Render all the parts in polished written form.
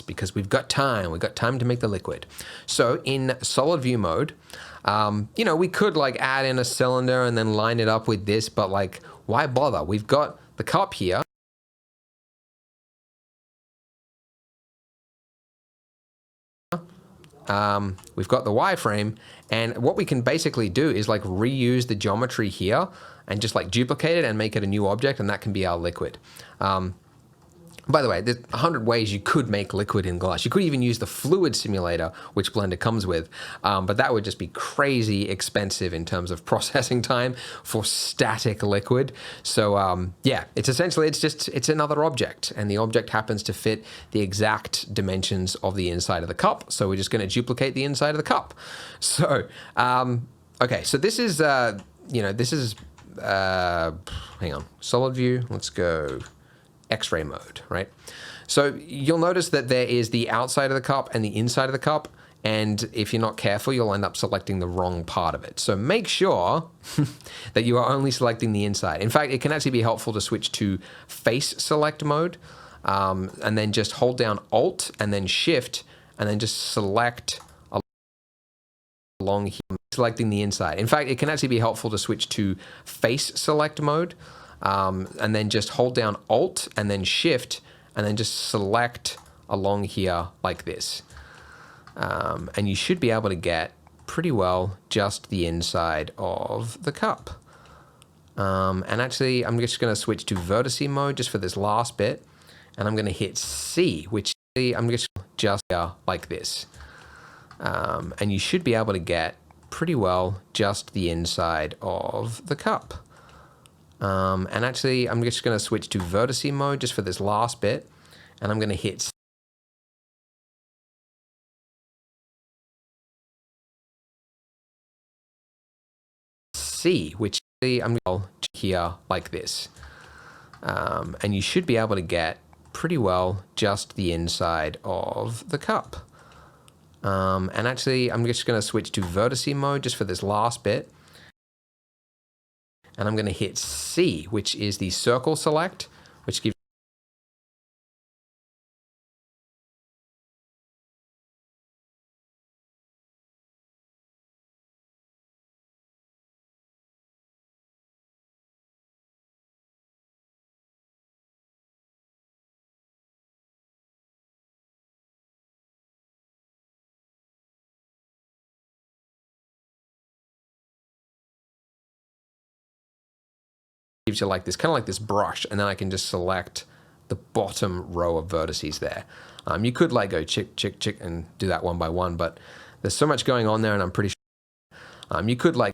because we've got time to make the liquid. So in solid view mode, we could like add in a cylinder and then line it up with this, but like, why bother? We've got the cup here. We've got the wireframe, and what we can basically do is like reuse the geometry here and just like duplicate it and make it a new object, and that can be our liquid. By the way, there's 100 ways you could make liquid in glass. You could even use the fluid simulator, which Blender comes with, but that would just be crazy expensive in terms of processing time for static liquid. So yeah, it's essentially, it's another object, and the object happens to fit the exact dimensions of the inside of the cup. So we're just going to duplicate the inside of the cup. So, okay, so this is, hang on, solid view, let's go X-ray mode, right? So you'll notice that there is the outside of the cup and the inside of the cup, and if you're not careful, you'll end up selecting the wrong part of it. So make sure that you are only selecting the inside. In fact, it can actually be helpful to switch to face select mode, and then just hold down Alt and then Shift, and then just select along here, selecting the inside. In fact, it can actually be helpful to switch to face select mode, and then just hold down Alt and then Shift, and then just select along here like this. And you should be able to get pretty well just the inside of the cup. And actually, I'm just going to switch to vertice mode just for this last bit, and I'm going to hit C, which I'm just like this. And you should be able to get pretty well just the inside of the cup. And actually, I'm just going to switch to vertice mode just for this last bit, and I'm going to hit C, which I'm going to here like this. And you should be able to get pretty well just the inside of the cup. And actually, I'm just going to switch to vertice mode just for this last bit, and I'm going to hit C, which is the circle select, which gives you like this, kind of like this brush, and then I can just select the bottom row of vertices there. You could like go chick, chick, chick and do that one by one, but there's so much going on there, and I'm pretty sure you could like,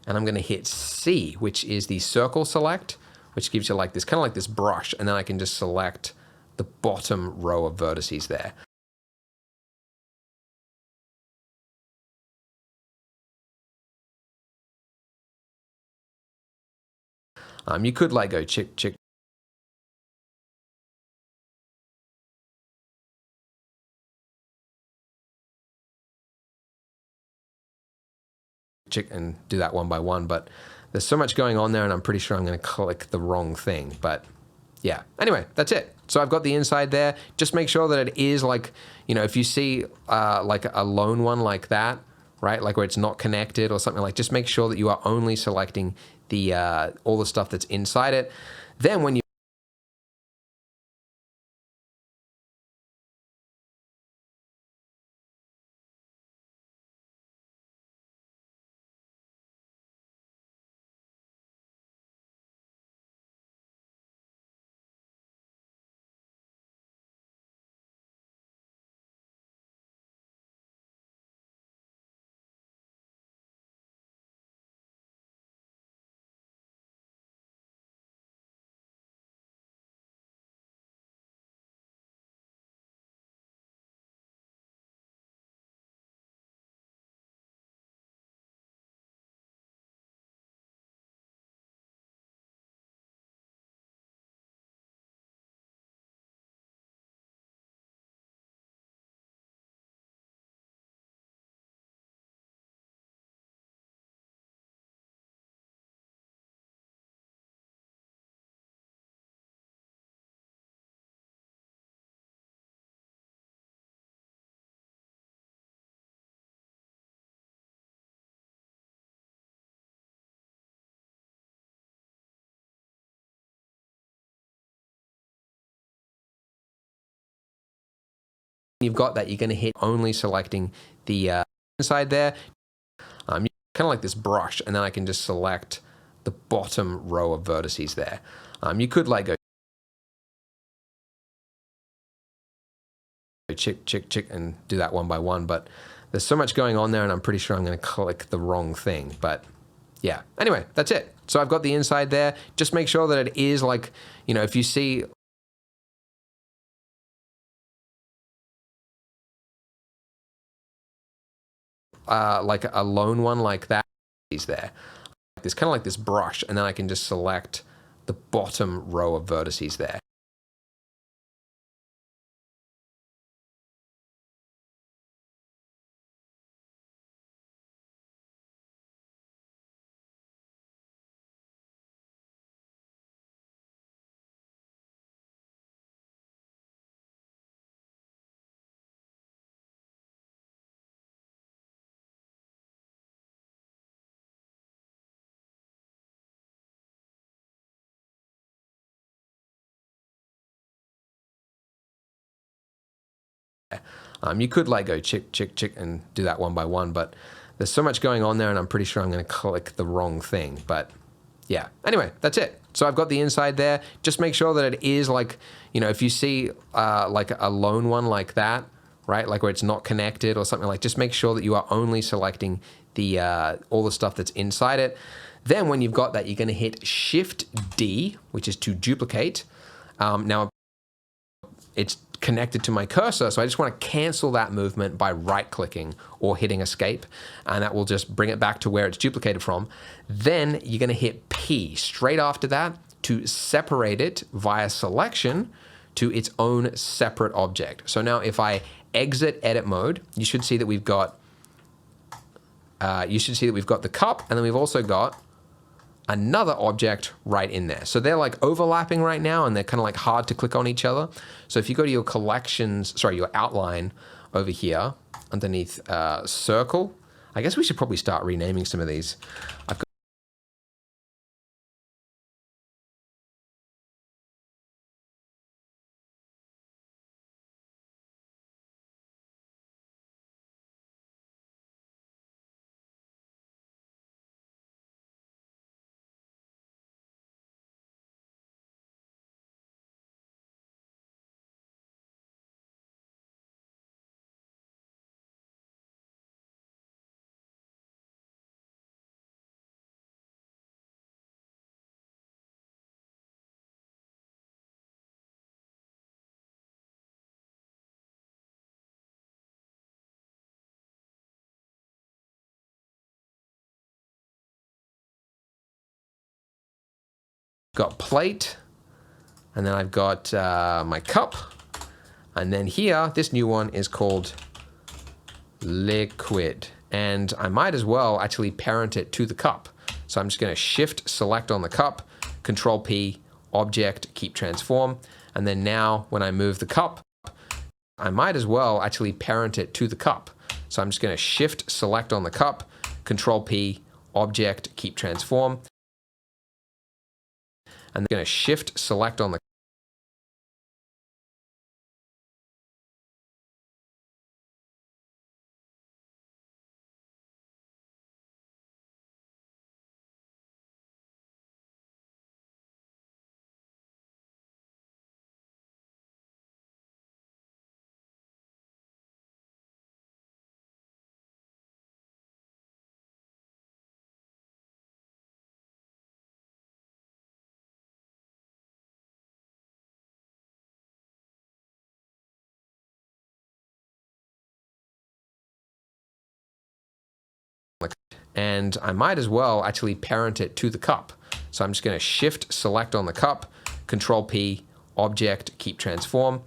and I'm going to hit C, which is the circle select, which gives you like this, kind of like this brush, and then I can just select the bottom row of vertices there. You could like go chick, chick, chick and do that one by one, but there's so much going on there, and I'm pretty sure I'm going to click the wrong thing. But yeah, anyway, that's it. So I've got the inside there. Just make sure that it is like, if you see like a lone one like that, right, like where it's not connected or something, like just make sure that you are only selecting the all the stuff that's inside it. Then when you You've got that, you're going to hit only selecting the inside there. Kind of like this brush, and then I can just select the bottom row of vertices there. You could like go chick, and do that one by one, but there's so much going on there, and I'm pretty sure I'm going to click the wrong thing. But yeah, anyway, that's it. So I've got the inside there. Just make sure that it is like, you know, if you see like a lone one like that is there. It's kind of like this brush, and then I can just select the bottom row of vertices there. You could like go chick, and do that one by one, but there's so much going on there, and I'm pretty sure I'm going to click the wrong thing. But yeah, anyway, that's it. So I've got the inside there. Just make sure that it is like, you know, if you see like a lone one like that, right, like where it's not connected or something, like, just make sure that you are only selecting the all the stuff that's inside it. Then when you've got that, you're going to hit Shift D, which is to duplicate. Now it's connected to my cursor, so I just want to cancel that movement by right-clicking or hitting escape, and that will just bring it back to where it's duplicated from. Then you're going to hit P straight after that to separate it via selection to its own separate object. So now if I exit edit mode, you should see that we've got the cup, and then we've also got another object right in there. So they're like overlapping right now, and they're kind of like hard to click on each other. So if you go to your collections, sorry, your outline over here underneath circle, I guess we should probably start renaming some of these. I've got plate, and then I've got my cup, and then here, this new one is called liquid, and I might as well actually parent it to the cup. So I'm just going to Shift Select on the cup, Control P, Object, Keep Transform, and then now when I move the cup, I might as well actually parent it to the cup. So I'm just going to Shift Select on the cup, Control P, Object, Keep Transform, and I'm going to Shift Select on the and I might as well actually parent it to the cup. So I'm just going to Shift Select on the cup, Control P, Object, Keep Transform,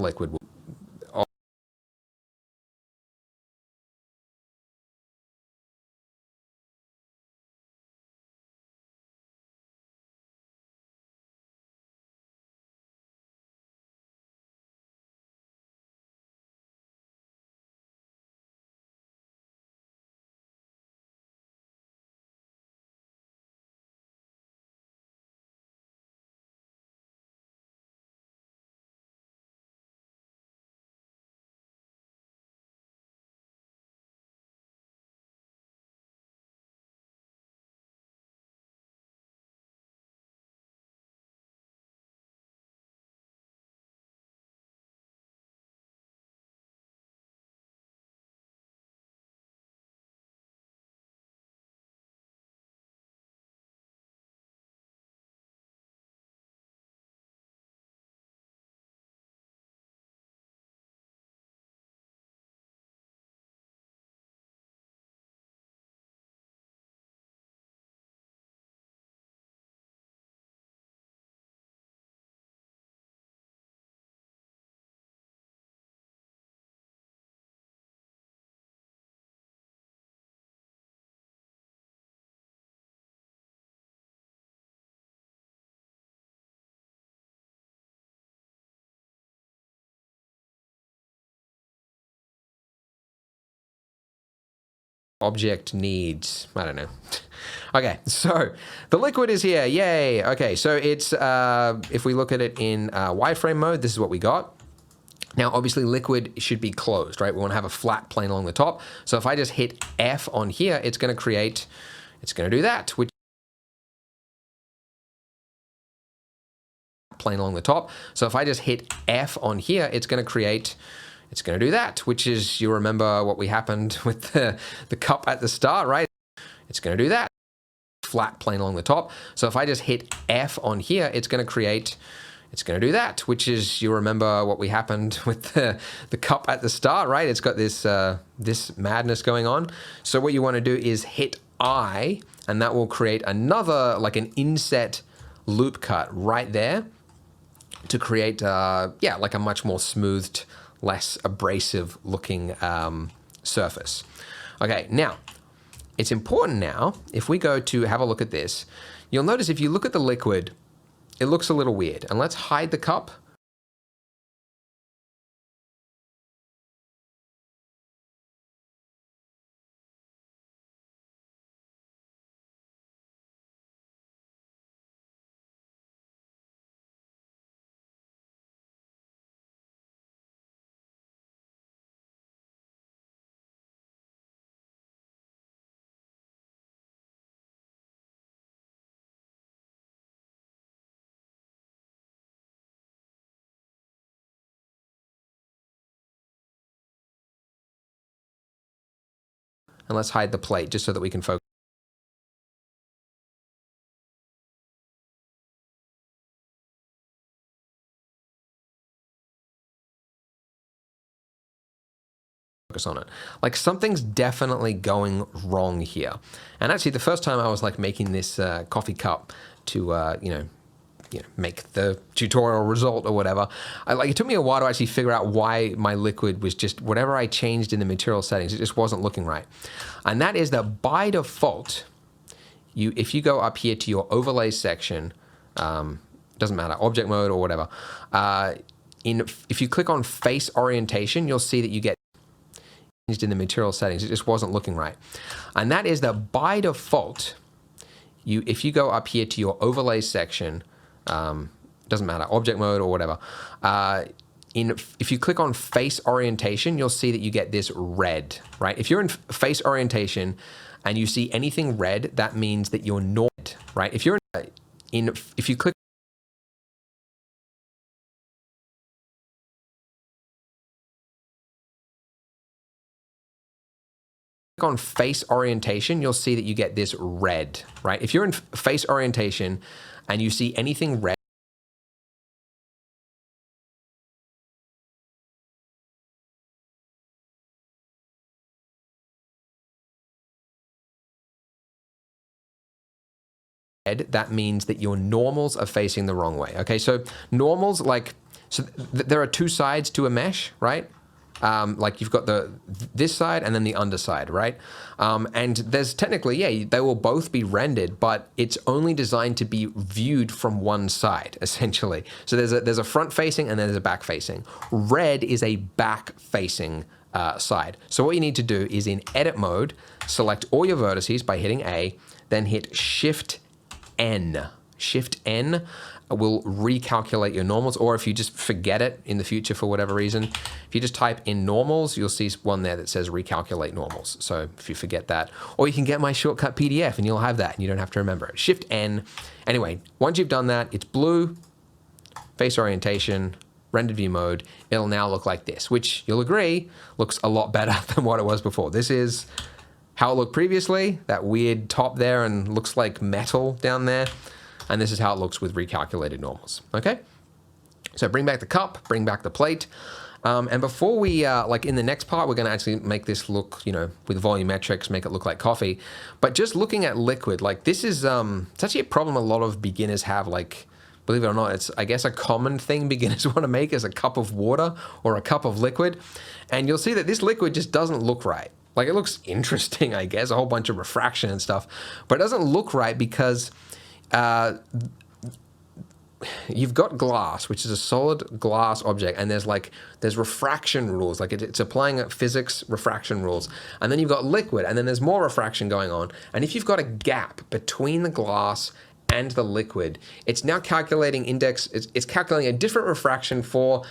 liquid will object needs, I don't know. Okay, so the liquid is here, yay. Okay, so it's, if we look at it in wireframe mode, this is what we got. Now, obviously liquid should be closed, right? We want to have a flat plane along the top. So if I just hit F on here, it's going to do that, which plane along the top. So if I just hit F on here, it's going to do that, which is, you remember what we happened with the cup at the start, right? It's going to do that. Flat plane along the top. So if I just hit F on here, it's going to do that, which is, you remember what we happened with the cup at the start, right? It's got this, this madness going on. So what you want to do is hit I, and that will create another, like an inset loop cut right there to create, yeah, like a much more smoothed, less abrasive looking surface. Okay, now, it's important now, if we go to have a look at this, you'll notice if you look at the liquid, it looks a little weird. And let's hide the cup. And let's hide the plate just so that we can focus on it. Like something's definitely going wrong here. And actually the first time I was like making this coffee cup to, you know, make the tutorial result or whatever, it took me a while to actually figure out why my liquid was just, whatever I changed in the material settings, it just wasn't looking right. And that is that by default, if you go up here to your overlay section, doesn't matter, object mode or whatever, if you click on face orientation, you'll see that you get changed in the material settings, it just wasn't looking right. And that is that by default, if you go up here to your overlay section, doesn't matter, object mode or whatever, if you click on face orientation, you'll see that you get this red, right? If you're in face orientation and you see anything red, that means that you're not, right? If you're if you click on face orientation, you'll see that you get this red, right? If you're in face orientation and you see anything red, that means that your normals are facing the wrong way. Okay, so normals, like, So there are two sides to a mesh, right? Like you've got this side and then the underside, right? And there's technically, yeah, they will both be rendered, but it's only designed to be viewed from one side, essentially. So there's a front facing and then there's a back facing. Red is a back facing side. So what you need to do is in edit mode, select all your vertices by hitting A, then hit Shift N. Shift N will recalculate your normals, or if you just forget it in the future for whatever reason, if you just type in normals, you'll see one there that says recalculate normals. So if you forget that, or you can get my shortcut PDF and you'll have that and you don't have to remember it. Shift N. Anyway, once you've done that, it's blue, face orientation, rendered view mode. It'll now look like this, which you'll agree looks a lot better than what it was before. This is how it looked previously, that weird top there and looks like metal down there. And this is how it looks with recalculated normals, okay? So bring back the cup, bring back the plate. And before we, like in the next part, we're gonna actually make this look, you know, with volumetrics, make it look like coffee. But just looking at liquid, like this is, it's actually a problem a lot of beginners have, like, believe it or not, it's, I guess, a common thing beginners want to make is a cup of water or a cup of liquid. And you'll see that this liquid just doesn't look right. Like it looks interesting, I guess, a whole bunch of refraction and stuff, but it doesn't look right because you've got glass, which is a solid glass object, and there's refraction rules, like it's applying physics refraction rules, and then you've got liquid, and then there's more refraction going on, and if you've got a gap between the glass and the liquid, it's now calculating it's calculating a different refraction for,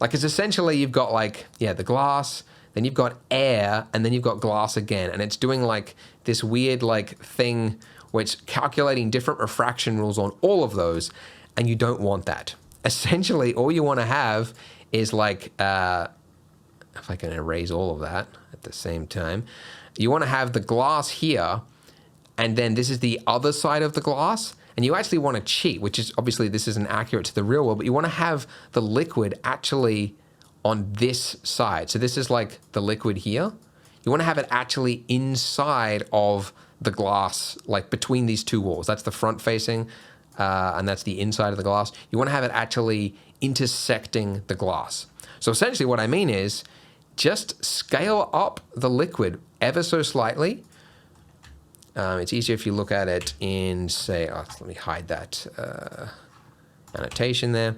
like, it's essentially you've got like, yeah, the glass, then you've got air, and then you've got glass again, and it's doing like this weird like thing which calculating different refraction rules on all of those, and you don't want that. Essentially, all you want to have is like, if I can erase all of that at the same time, you want to have the glass here, and then this is the other side of the glass, and you actually want to cheat, which is obviously this isn't accurate to the real world, but you want to have the liquid actually on this side. So this is like the liquid here. You want to have it actually inside of the glass, like between these two walls. That's the front facing, and that's the inside of the glass. You want to have it actually intersecting the glass. So essentially what I mean is just scale up the liquid ever so slightly. It's easier if you look at it in, say, let me hide that annotation there.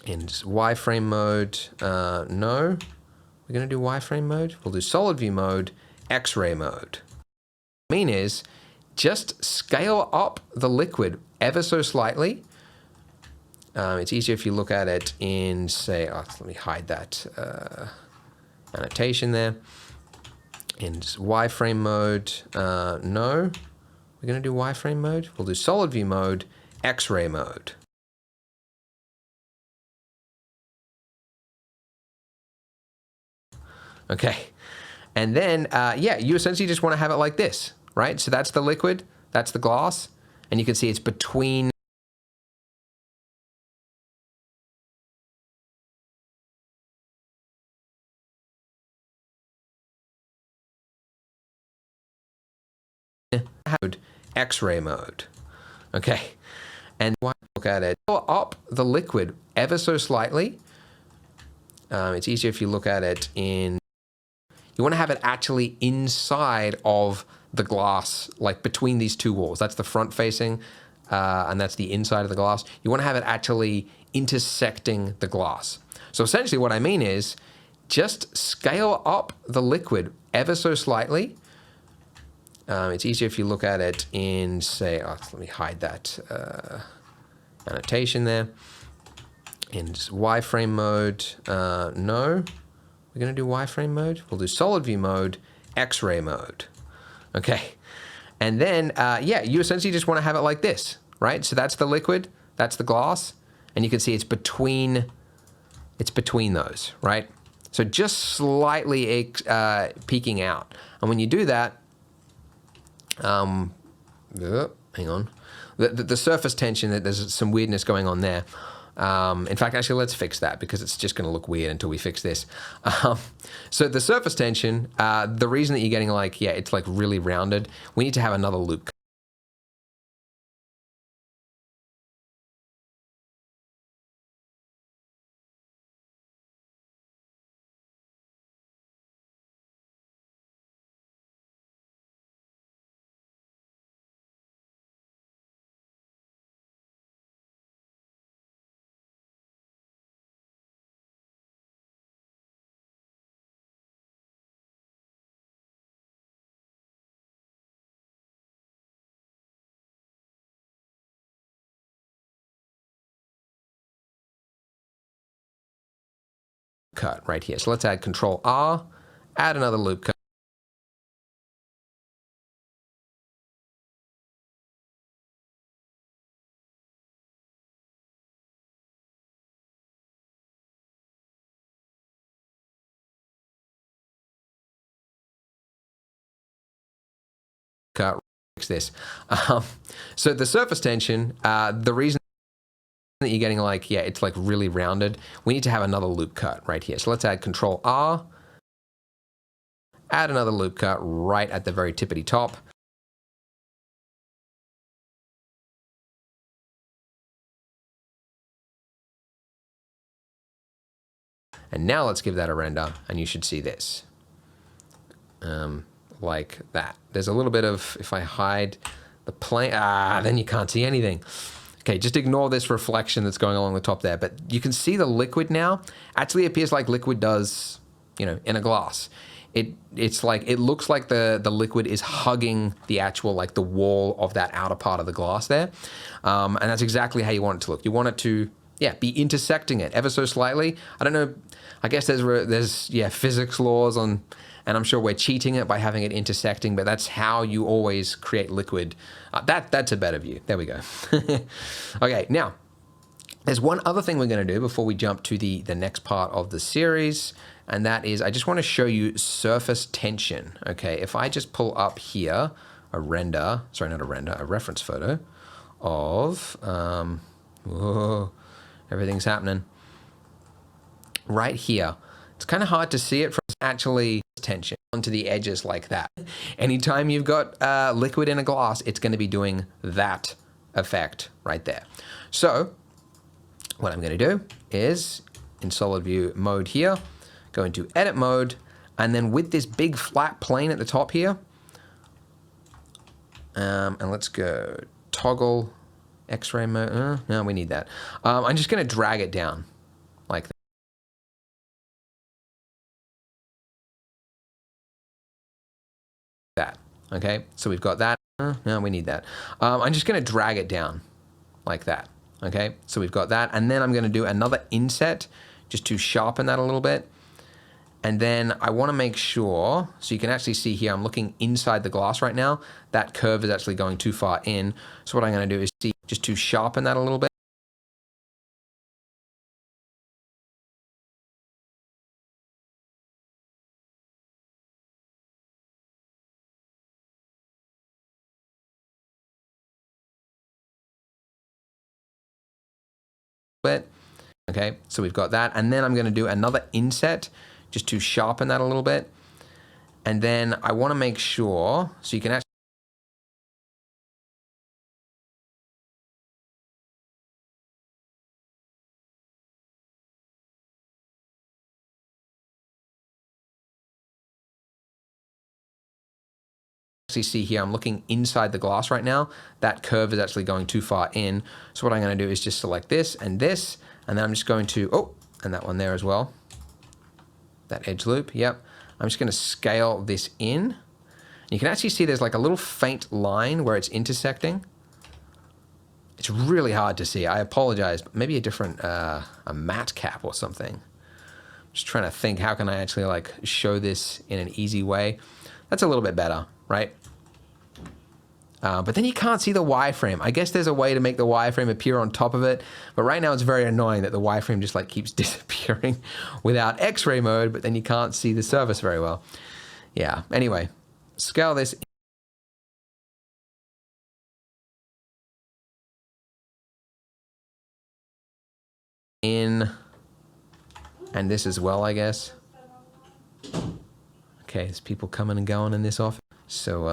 In wireframe mode, no. We're gonna do wireframe mode. We'll do solid view mode, X-ray mode. What I mean is just scale up the liquid ever so slightly. It's easier if you look at it in, say, let me hide that annotation there. In wireframe mode, no. We're gonna do wireframe mode. We'll do solid view mode, X-ray mode. Okay, and then, yeah, you essentially just want to have it like this, right? So that's the liquid, that's the glass, and you can see it's between X-ray mode. Okay, and look at it, fill up the liquid ever so slightly. It's easier if you look at it in, you want to have it actually inside of the glass, like between these two walls. That's the front facing, and that's the inside of the glass. You want to have it actually intersecting the glass. So essentially what I mean is just scale up the liquid ever so slightly. It's easier if you look at it in, say, let me hide that annotation there. In wireframe mode, no. We're gonna do wireframe mode. We'll do solid view mode, X-ray mode. Okay, and then, yeah, you essentially just want to have it like this, right? So that's the liquid, that's the glass, and you can see it's between those, right? So just slightly peeking out. And when you do that, hang on, the surface tension, there's some weirdness going on there. In fact, actually, let's fix that because it's just going to look weird until we fix this. So the surface tension, the reason that you're getting like, yeah, it's like really rounded, we need to have another loop. cut right here. So let's add Control R, add another loop cut. Fix this. So the surface tension, the reason that you're getting like, yeah, it's like really rounded, we need to have another loop cut right here. So let's add Control R, add another loop cut right at the very tippity top. And now let's give that a render, and you should see this. Like that. There's a little bit of, if I hide the plane, then you can't see anything. Okay, just ignore this reflection that's going along the top there, but you can see the liquid now actually appears like liquid does, you know, in a glass. It's like, it looks like the liquid is hugging the actual, like the wall of that outer part of the glass there. And that's exactly how you want it to look. You want it to, yeah, be intersecting it ever so slightly. I don't know, I guess there's physics laws on, and I'm sure we're cheating it by having it intersecting, but that's how you always create liquid. That's a better view. There we go. Okay, now, there's one other thing we're going to do before we jump to the next part of the series, and that is I just want to show you surface tension. Okay, if I just pull up here a reference photo of, whoa, everything's happening. Right here. It's kind of hard to see it from actually tension onto the edges like that. Anytime you've got liquid in a glass, it's going to be doing that effect right there. So what I'm going to do is in solid view mode here, go into edit mode, and then with this big flat plane at the top here, and let's go toggle X-ray mode. No, we need that. I'm just going to drag it down like that. Okay, so we've got that. No, we need that. I'm just going to drag it down like that. Okay, so we've got that, and then I'm going to do another inset just to sharpen that a little bit. And then I want to make sure, so you can actually see here, I'm looking inside the glass right now. That curve is actually going too far in. So what I'm going to do is see, just to sharpen that a little bit. Okay, so we've got that, and then I'm going to do another inset just to sharpen that a little bit. And then I want to make sure, so you can actually see here, I'm looking inside the glass right now. That curve is actually going too far in. So what I'm going to do is just select this, and then I'm just going to, and that one there as well. That edge loop, yep. I'm just going to scale this in. You can actually see there's like a little faint line where it's intersecting. It's really hard to see. I apologize, but maybe a different, a matte cap or something. Just trying to think, how can I actually like show this in an easy way? That's a little bit better, right? But then you can't see the wireframe. I guess there's a way to make the wireframe appear on top of it, but right now it's very annoying that the wireframe just like keeps disappearing without X-ray mode, but then you can't see the surface very well. Yeah, anyway, scale this in, and this as well, I guess. Okay, there's people coming and going in this office. So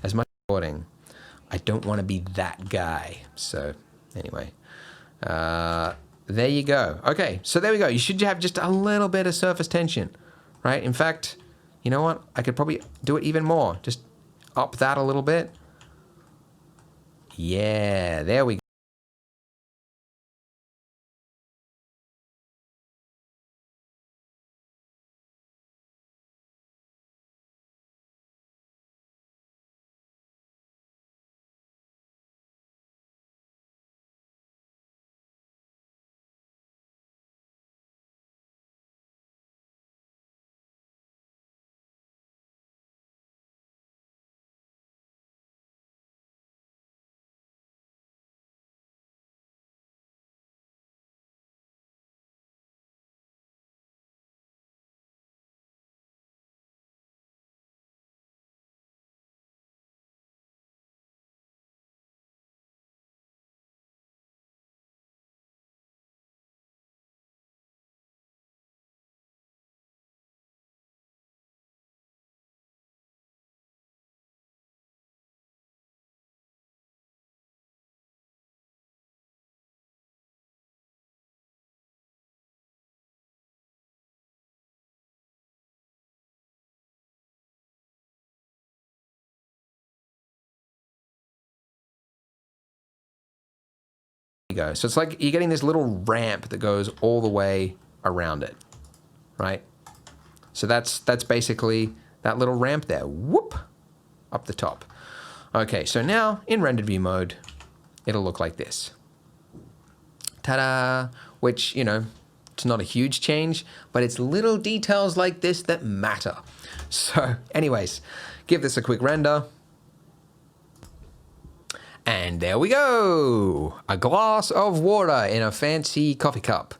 as much recording, I don't want to be that guy. So anyway, there you go. Okay, so there we go. You should have just a little bit of surface tension, right? In fact, you know what? I could probably do it even more. Just up that a little bit. Yeah, there we go. you go. So it's like you're getting this little ramp that goes all the way around it, right? So that's basically that little ramp there. Whoop, up the top. Okay, so now in rendered view mode, it'll look like this. Ta-da! Which, you know, it's not a huge change, but it's little details like this that matter. So anyways, give this a quick render. And there we go. A glass of water in a fancy coffee cup.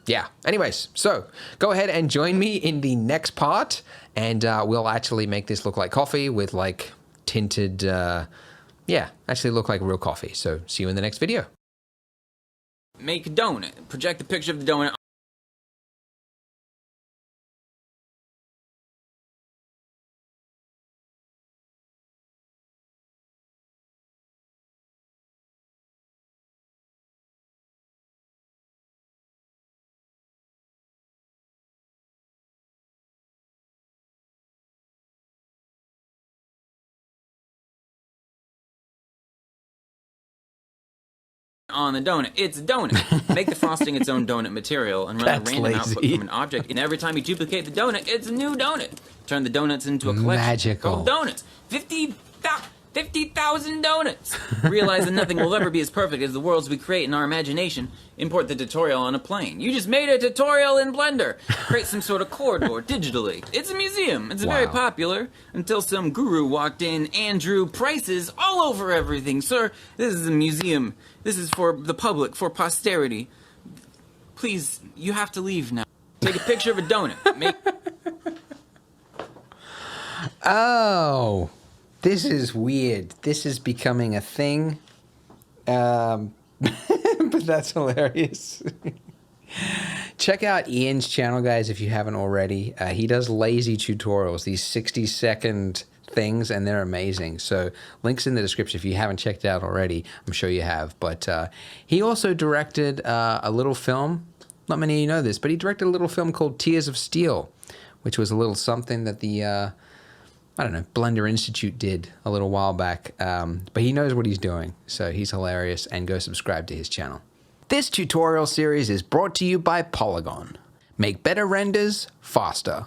Yeah, anyways, so go ahead and join me in the next part, and we'll actually make this look like coffee with like tinted, yeah, actually look like real coffee. So see you in the next video. Make a donut. Project the picture of the donut on the donut. It's a donut. Make the frosting its own donut material and run a random output from an object. And every time you duplicate the donut, it's a new donut. Turn the donuts into a collection called donuts. 50,000 donuts. Realize that nothing will ever be as perfect as the worlds we create in our imagination. Import the tutorial on a plane. You just made a tutorial in Blender. Create some sort of corridor digitally. It's a museum. It's very popular until some guru walked in and drew prices all over everything. Sir, this is a museum. This is for the public, for posterity. Please, you have to leave now. Take a picture of a donut. Oh, this is weird. This is becoming a thing. But that's hilarious. Check out Ian's channel, guys, if you haven't already. He does lazy tutorials, these 60-second things, and they're amazing. So links in the description if you haven't checked it out already. I'm sure you have. But he also directed a little film. Not many of you know this, but he directed a little film called Tears of Steel, which was a little something that the, I don't know, Blender Institute did a little while back. But he knows what he's doing, so he's hilarious, and go subscribe to his channel. This tutorial series is brought to you by Polygon. Make better renders faster.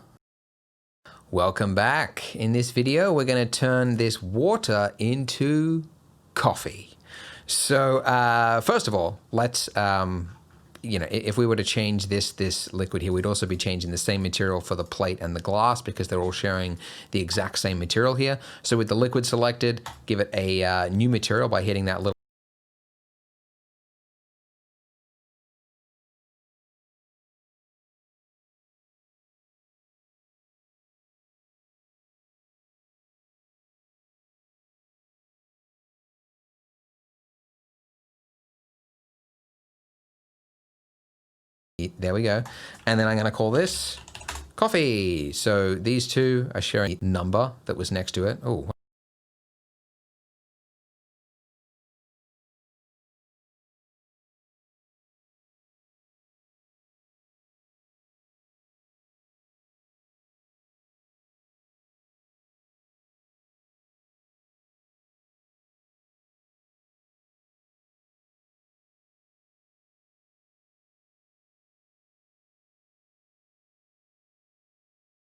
Welcome back. In this video, we're going to turn this water into coffee. So first of all, let's, you know, if we were to change this liquid here, we'd also be changing the same material for the plate and the glass because they're all sharing the exact same material here. So with the liquid selected, give it a new material by hitting that little. There we go. And then I'm going to call this coffee. So these two are sharing a number that was next to it. Oh.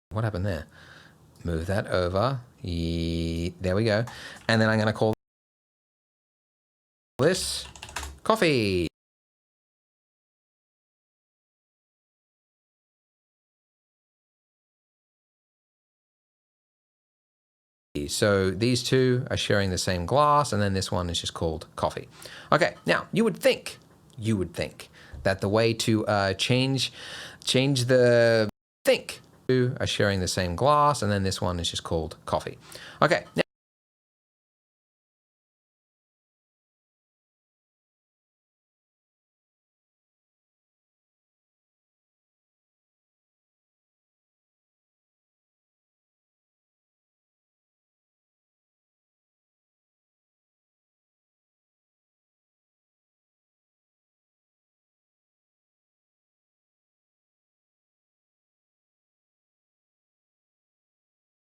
What happened there? Move that over. There we go. And then I'm going to call this coffee. So these two are sharing the same glass, and then this one is just called coffee. Okay, now you would think that the way to change the are sharing the same glass, and then this one is just called coffee. Okay.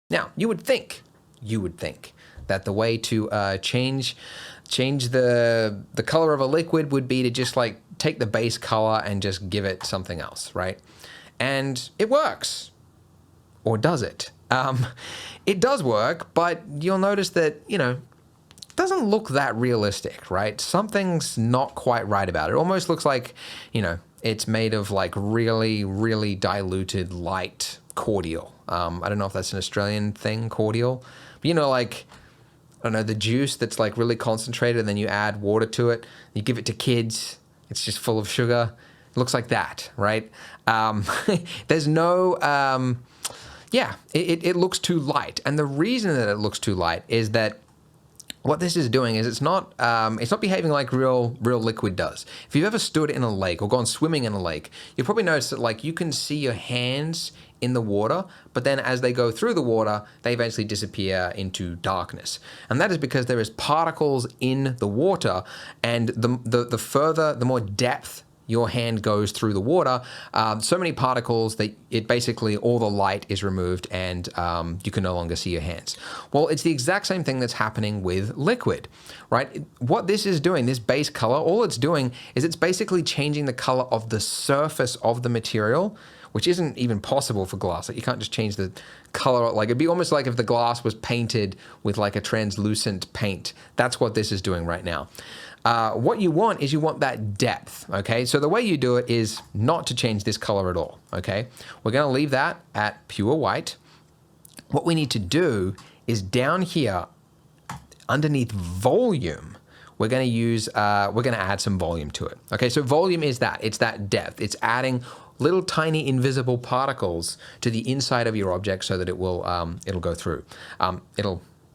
Now, you would think that the way to change change the color of a liquid would be to just like take the base color and just give it something else, right? And it works. Or does it? It does work, but you'll notice that, you know, it doesn't look that realistic, right? Something's not quite right about it. It almost looks like, you know, it's made of like really, really diluted light cordial. I don't know if that's an Australian thing, cordial. But, you know, like, I don't know, the juice that's like really concentrated and then you add water to it. You give it to kids. It's just full of sugar. It looks like that, right? There's no... it looks too light. And the reason that it looks too light is that what this is doing is it's not behaving like real liquid does. If you've ever stood in a lake or gone swimming in a lake, you'll probably notice that like you can see your hands in the water, but then as they go through the water, they eventually disappear into darkness. And that is because there is particles in the water, and the more depth your hand goes through the water, so many particles that it basically, all the light is removed and you can no longer see your hands. Well, it's the exact same thing that's happening with liquid, right? What this is doing, this base color, all it's doing is it's basically changing the color of the surface of the material, which isn't even possible for glass. Like you can't just change the color. Like it'd be almost like if the glass was painted with like a translucent paint. That's what this is doing right now. What you want is you want that depth, okay? So the way you do it is not to change this color at all, okay? We're gonna leave that at pure white. What we need to do is down here, underneath volume, we're gonna add some volume to it. Okay, so volume is that, it's that depth. It's adding little tiny invisible particles to the inside of your object so that it will, it'll go through.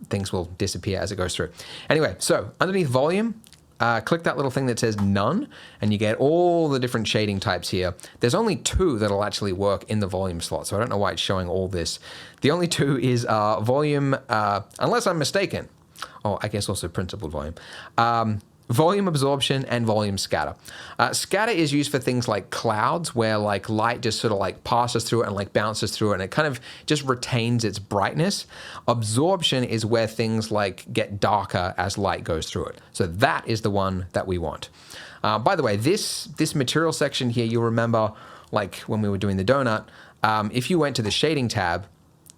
Things will disappear as it goes through. Anyway, so underneath volume, click that little thing that says none, and you get all the different shading types here. There's only two that'll actually work in the volume slot, so I don't know why it's showing all this. The only two is volume, unless I'm mistaken. Oh, I guess also principled volume. Volume absorption and volume scatter. Scatter is used for things like clouds where like light just sort of like passes through it and like bounces through it and it kind of just retains its brightness. Absorption is where things like get darker as light goes through it. So that is the one that we want. By the way, this material section here, you'll remember like when we were doing the donut, if you went to the shading tab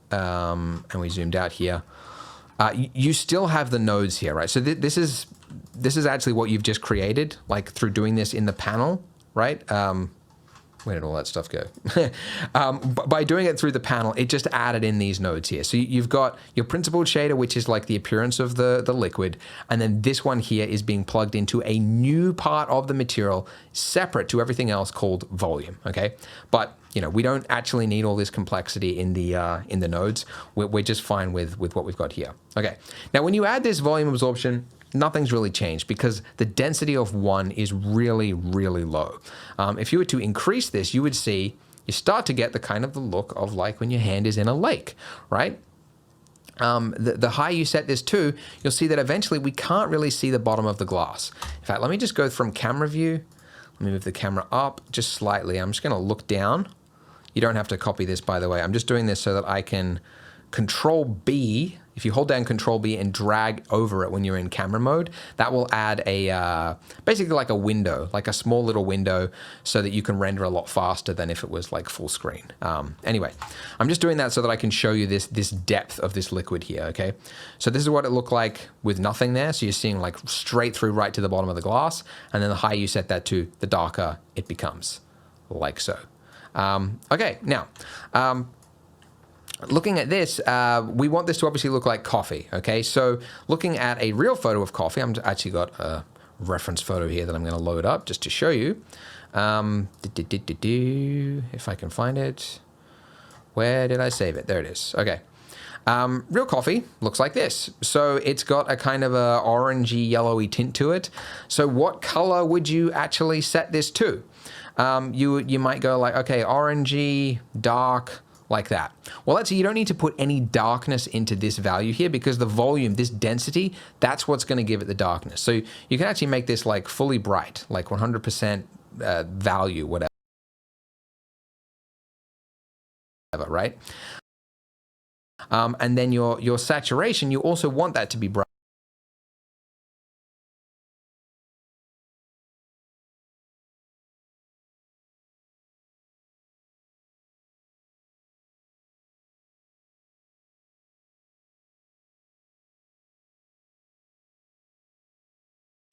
and we zoomed out here, you still have the nodes here, right? So this is actually what you've just created, like through doing this in the panel, right? Where did all that stuff go? By doing it through the panel, it just added in these nodes here. So you've got your principled shader, which is like the appearance of the liquid, and then this one here is being plugged into a new part of the material separate to everything else called volume, okay? But you know, we don't actually need all this complexity in the nodes. We're just fine with what we've got here. Okay, now when you add this volume absorption, nothing's really changed because the density of 1 is really, really low. If you were to increase this, you would see, you start to get the kind of the look of like when your hand is in a lake, right? The higher you set this to, you'll see that eventually we can't really see the bottom of the glass. In fact, let me just go from camera view. Let me move the camera up just slightly. I'm just gonna look down. You don't have to copy this, by the way. I'm just doing this so that I can Control B. If you hold down Control B and drag over it when you're in camera mode, that will add a, basically like a window, like a small little window so that you can render a lot faster than if it was like full screen. Anyway, I'm just doing that so that I can show you this depth of this liquid here, okay? So this is what it looked like with nothing there. So you're seeing like straight through right to the bottom of the glass. And then the higher you set that to, the darker it becomes, like so. Okay, now, looking at this, we want this to obviously look like coffee, okay? So looking at a real photo of coffee, I'm actually got a reference photo here that I'm gonna load up just to show you. If I can find it. Where did I save it? There it is, okay. Real coffee looks like this. So it's got a kind of a orangey, yellowy tint to it. So what color would you actually set this to? You might go like, okay, orangey, dark, like that. Well, actually, you don't need to put any darkness into this value here because the volume, this density, that's what's going to give it the darkness. So you can actually make this like fully bright, like 100% value, whatever, right? And then your saturation, you also want that to be bright.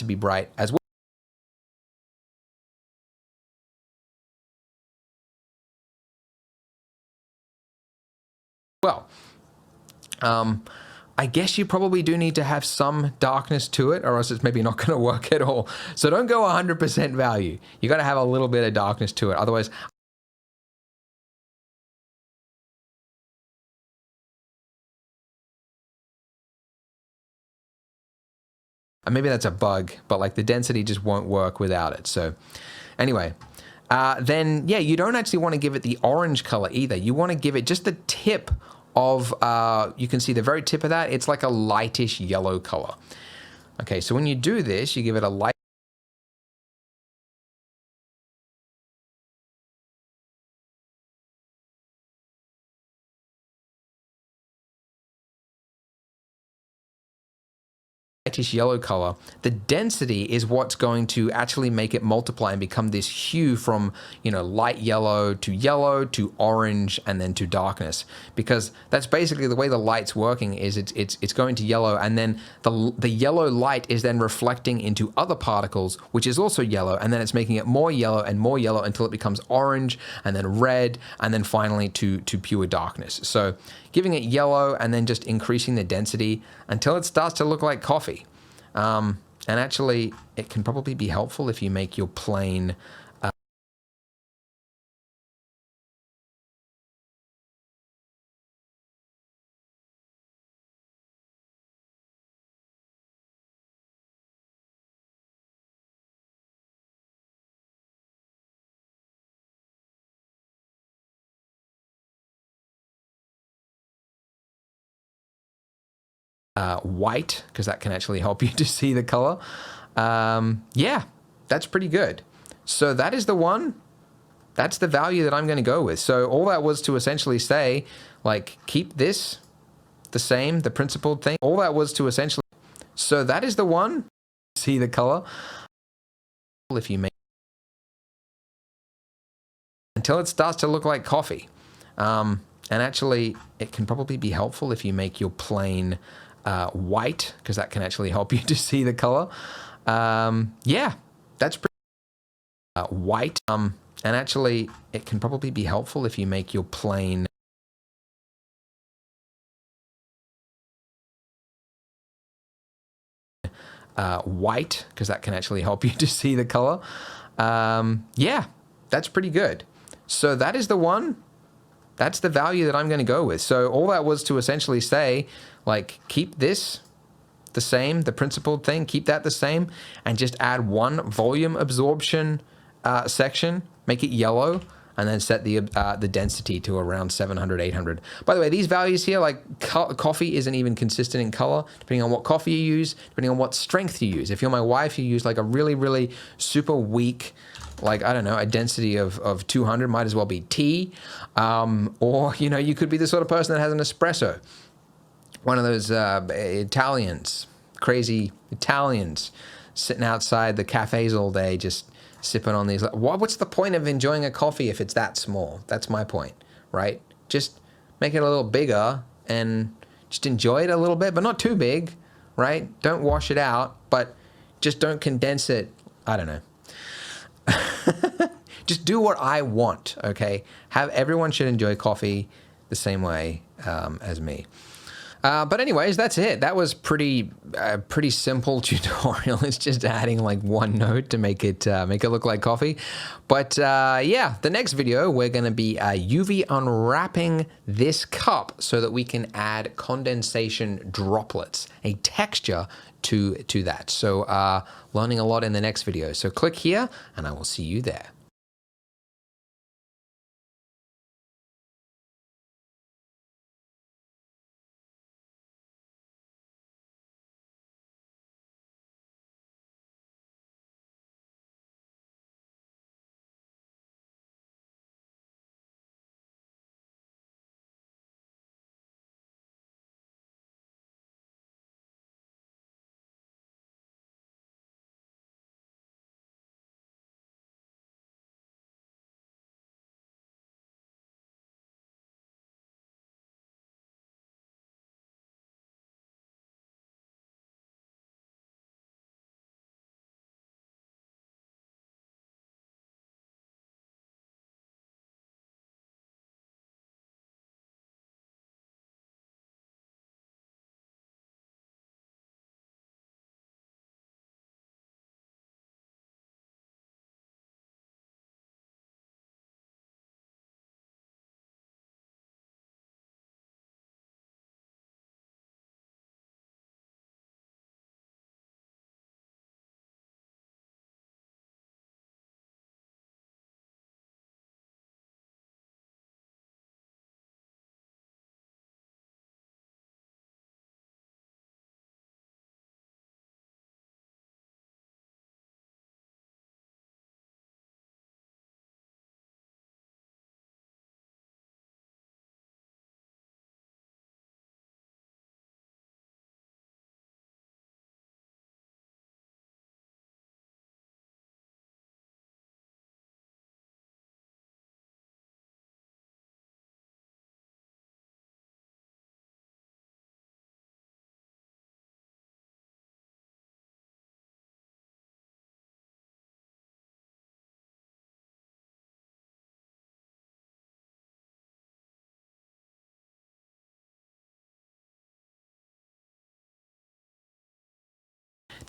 to be bright as well. I guess you probably do need to have some darkness to it, or else it's maybe not going to work at all. So don't go 100% value. You got to have a little bit of darkness to it. Otherwise, maybe that's a bug, but like the density just won't work without it. So anyway, then yeah, you don't actually want to give it the orange color either. You want to give it just the tip of, you can see the very tip of that. It's like a lightish yellow color. Okay, so when you do this, you give it a light. Lightish yellow color. The density is what's going to actually make it multiply and become this hue from, you know, light yellow to orange and then to darkness, because that's basically the way the light's working. Is it's going to yellow, and then the yellow light is then reflecting into other particles, which is also yellow, and then it's making it more yellow until it becomes orange and then red and then finally to pure darkness. So giving it yellow and then just increasing the density until it starts to look like coffee. And actually, it can probably be helpful if you make your plain white, because that can actually help you to see the color. Yeah, that's pretty good. So that is the one. That's the value that I'm going to go with. So all that was to essentially say, like, keep this the same, the principled thing. All that was to essentially. So that is the one. See the color. If you make until it starts to look like coffee. And actually, it can probably be helpful if you make your plain white, because that can actually help you to see the color. Yeah, that's pretty white. And actually, it can probably be helpful if you make your plain white, because that can actually help you to see the color. Yeah, that's pretty good. So that is the one. That's the value that I'm going to go with. So all that was to essentially say, like, keep this the same, the principled thing, keep that the same, and just add one volume absorption section, make it yellow, and then set the density to around 700, 800. By the way, these values here, like coffee isn't even consistent in color, depending on what coffee you use, depending on what strength you use. If you're my wife, you use like a really, really super weak, like, I don't know, a density of 200, might as well be tea. Or, you know, you could be the sort of person that has an espresso. One of those Italians, crazy Italians, sitting outside the cafes all day, just sipping on these. What's the point of enjoying a coffee if it's that small? That's my point, right? Just make it a little bigger and just enjoy it a little bit, but not too big, right? Don't wash it out, but just don't condense it. I don't know. Just do what I want, okay? Everyone should enjoy coffee the same way as me. But anyways, that's it. That was pretty simple tutorial. It's just adding like one note to make it look like coffee. But yeah, the next video we're going to be UV unwrapping this cup so that we can add condensation droplets, a texture to that. So learning a lot in the next video. So click here, and I will see you there.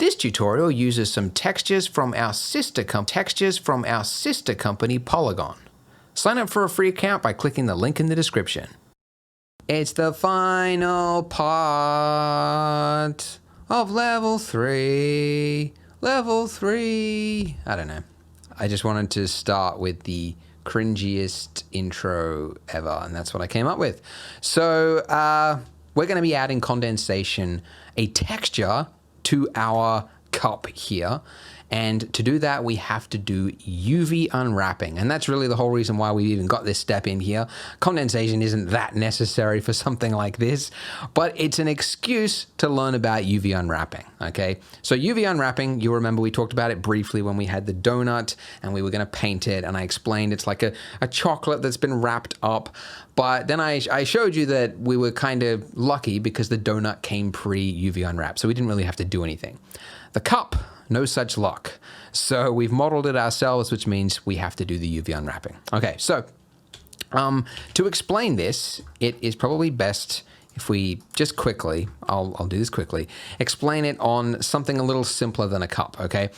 This tutorial uses some textures from our sister company, Polygon. Sign up for a free account by clicking the link in the description. It's the final part of level 3. Level 3. I don't know. I just wanted to start with the cringiest intro ever, and that's what I came up with. So we're going to be adding condensation, a texture to our cup here. And to do that, we have to do UV unwrapping. And that's really the whole reason why we even got this step in here. Condensation isn't that necessary for something like this, but it's an excuse to learn about UV unwrapping, okay? So UV unwrapping, you'll remember we talked about it briefly when we had the donut and we were gonna paint it, and I explained it's like a chocolate that's been wrapped up. But then I showed you that we were kind of lucky because the donut came pre-UV unwrapped, so we didn't really have to do anything. The cup, no such luck. So we've modeled it ourselves, which means we have to do the UV unwrapping. Okay, so to explain this, it is probably best if we just quickly, I'll do this quickly, explain it on something a little simpler than a cup, okay?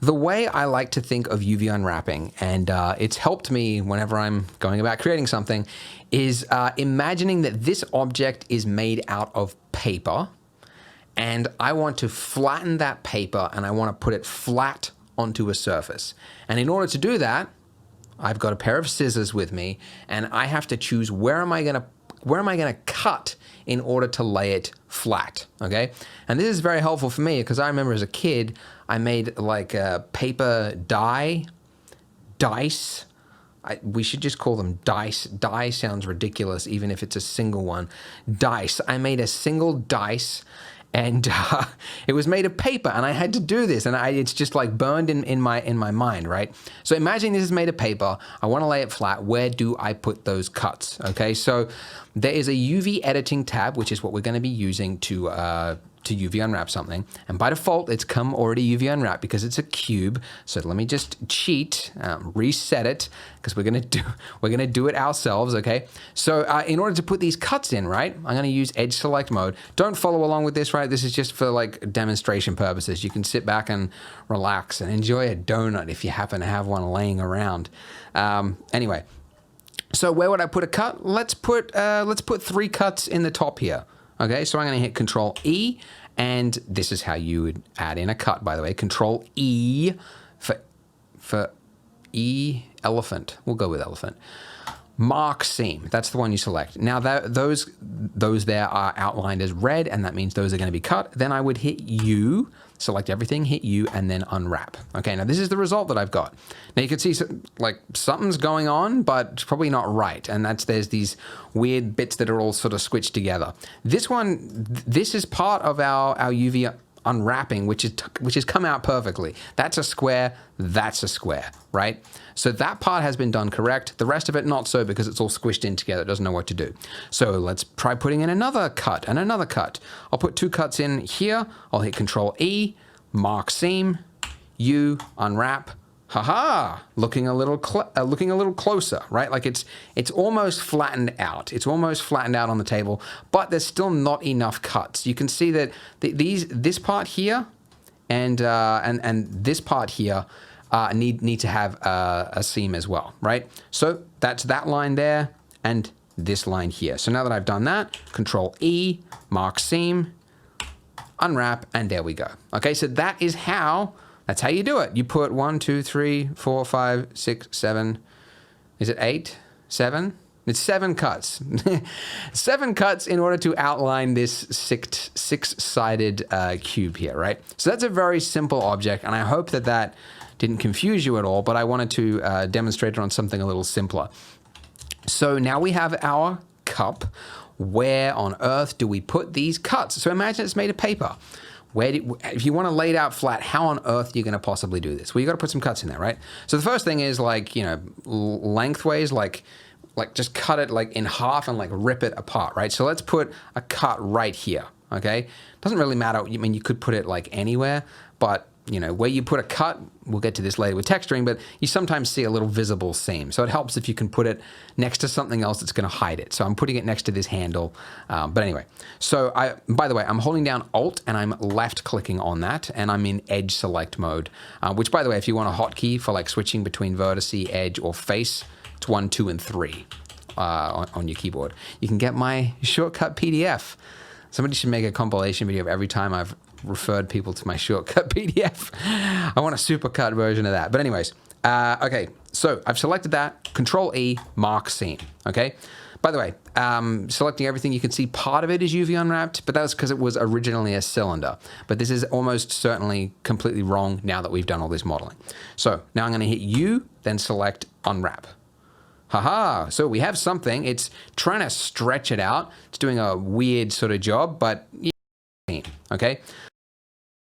The way I like to think of UV unwrapping, and it's helped me whenever I'm going about creating something, is imagining that this object is made out of paper, and I want to flatten that paper and I want to put it flat onto a surface. And in order to do that, I've got a pair of scissors with me, and I have to choose where am I gonna cut in order to lay it flat, okay? And this is very helpful for me because I remember as a kid, I made like a paper dice. We should just call them dice. Die sounds ridiculous even if it's a single one. Dice. I made a single dice, and it was made of paper, and I had to do this, and it's just like burned in my mind, right? So imagine this is made of paper. I want to lay it flat. Where do I put those cuts? Okay, so there is a UV editing tab, which is what we're going to be using to UV unwrap something, and by default it's come already UV unwrapped because it's a cube. So let me just cheat, reset it, because we're gonna do it ourselves. Okay, so in order to put these cuts in, right, I'm gonna use edge select mode. Don't follow along with this, right? This is just for like demonstration purposes. You can sit back and relax and enjoy a donut if you happen to have one laying around. Anyway, so where would I put a cut? Let's put 3 cuts in the top here. Okay, so I'm going to hit Control E, and this is how you would add in a cut, by the way. Control E for E, elephant. We'll go with elephant. Mark seam, that's the one you select. Now those there are outlined as red, and that means those are going to be cut. Then I would hit U, select everything, hit U, and then unwrap. Okay, now this is the result that I've got. Now you can see like something's going on, but it's probably not right. And there's these weird bits that are all sort of squished together. This is part of our UV unwrapping, which has come out perfectly. That's a square, that's a square, right? So that part has been done correct. The rest of it not so, because it's all squished in together. It doesn't know what to do. So let's try putting in another cut and another cut. I'll put 2 cuts in here. I'll hit Control E, mark seam, U, unwrap. Haha, looking a little closer, right? Like it's almost flattened out. It's almost flattened out on the table, but there's still not enough cuts. You can see that this part here and this part here need to have a seam as well, right? So that's that line there and this line here. So now that I've done that, Control E, mark seam, unwrap, and there we go. Okay, so that's how you do it. You put 1, 2, 3, 4, 5, 6, 7. Is it 8? 7? It's 7 cuts. 7 cuts in order to outline this six-sided cube here, right? So that's a very simple object, and I hope that didn't confuse you at all, but I wanted to demonstrate it on something a little simpler. So now we have our cup. Where on earth do we put these cuts? So imagine it's made of paper. If you want to lay it out flat, how on earth are you going to possibly do this? Well, you got to put some cuts in there, right? So the first thing is like, lengthways, like just cut it like in half and like rip it apart, right? So let's put a cut right here, okay? Doesn't really matter. I mean, you could put it like anywhere, but where you put a cut, we'll get to this later with texturing, but you sometimes see a little visible seam. So it helps if you can put it next to something else that's going to hide it. So I'm putting it next to this handle. But anyway, so by the way, I'm holding down Alt and I'm left clicking on that, and I'm in edge select mode, which, by the way, if you want a hotkey for like switching between vertice, edge, or face, it's 1, 2, and 3 on your keyboard. You can get my shortcut PDF. Somebody should make a compilation video of every time I've referred people to my shortcut PDF. I want a supercut version of that. But anyways, okay, so I've selected that. Control E, mark seam, okay? By the way, selecting everything, you can see part of it is UV unwrapped, but that's because it was originally a cylinder. But this is almost certainly completely wrong now that we've done all this modeling. So now I'm gonna hit U, then select unwrap. Haha, so we have something. It's trying to stretch it out. It's doing a weird sort of job, but yeah, okay?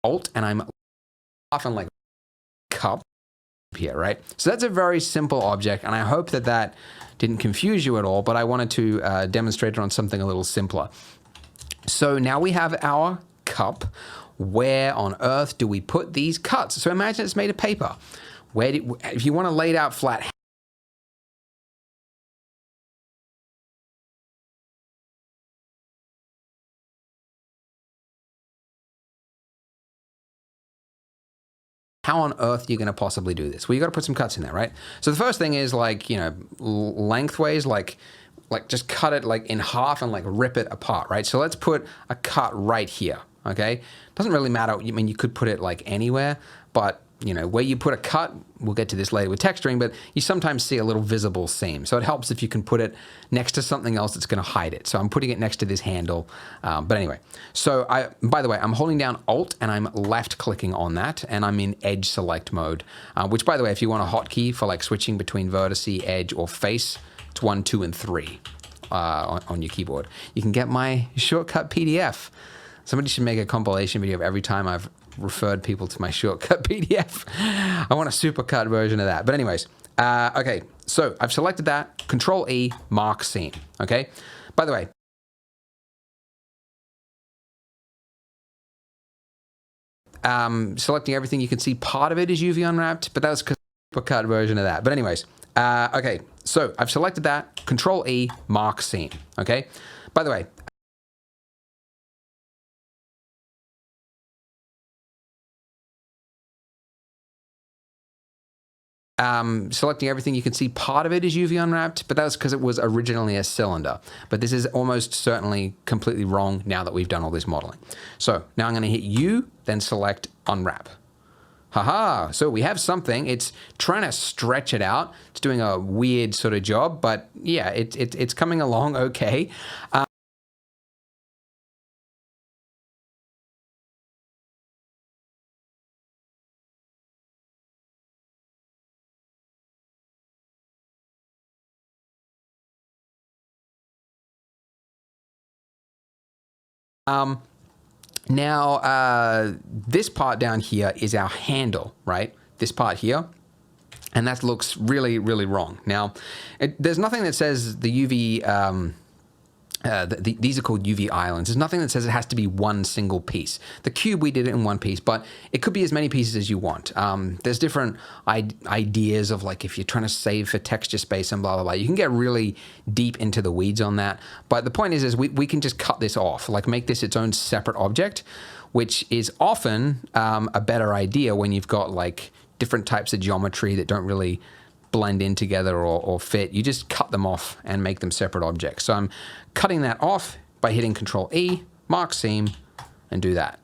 Alt, and I'm often like cup here, right? So that's a very simple object, and I hope that that didn't confuse you at all, but I wanted to demonstrate it on something a little simpler. So now we have our cup. Where on earth do we put these cuts? So imagine it's made of paper. If you want to lay it out flat, how on earth are you going to possibly do this? Well, you got to put some cuts in there, right? So the first thing is like, lengthways, like just cut it like in half and like rip it apart, right? So let's put a cut right here, okay? Doesn't really matter. I mean, you could put it like anywhere, but where you put a cut, we'll get to this later with texturing, but you sometimes see a little visible seam. So it helps if you can put it next to something else that's going to hide it. So I'm putting it next to this handle. But anyway, so by the way, I'm holding down Alt and I'm left clicking on that, and I'm in edge select mode, which, by the way, if you want a hotkey for like switching between vertice, edge, or face, it's 1, 2, and 3 on your keyboard. You can get my shortcut PDF. Somebody should make a compilation video of every time I've referred people to my shortcut PDF. I want a supercut version of that. But anyways, okay, so I've selected that. Control E, mark seam, okay? By the way, selecting everything, you can see part of it is UV unwrapped, but that was because supercut version of that. But anyways, okay, so I've selected that. Control E, mark seam, okay? By the way, selecting everything, you can see part of it is UV unwrapped, but that's because it was originally a cylinder. But this is almost certainly completely wrong now that we've done all this modeling. So now I'm going to hit U, then select unwrap. Haha, so we have something. It's trying to stretch it out. It's doing a weird sort of job, but yeah, it's coming along okay. Now, this part down here is our handle, right? This part here. And that looks really, really wrong. Now, there's nothing that says the UV, these are called UV islands. There's nothing that says it has to be one single piece. The cube, we did it in one piece, but it could be as many pieces as you want. There's different ideas of like if you're trying to save for texture space and blah, blah, blah. You can get really deep into the weeds on that. But the point is we can just cut this off, like make this its own separate object, which is often a better idea when you've got like different types of geometry that don't really blend in together or fit. You just cut them off and make them separate objects. So I'm cutting that off by hitting Control E, mark seam, and do that.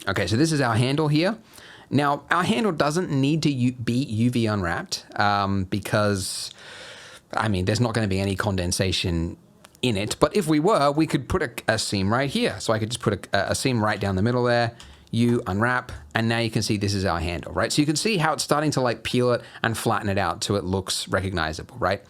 Okay, so this is our handle here. Now, our handle doesn't need to be UV unwrapped because, I mean, there's not going to be any condensation in it. But if we were, we could put a seam right here. So I could just put a seam right down the middle there. You unwrap, and now you can see this is our handle, right? So you can see how it's starting to like peel it and flatten it out so it looks recognizable, right?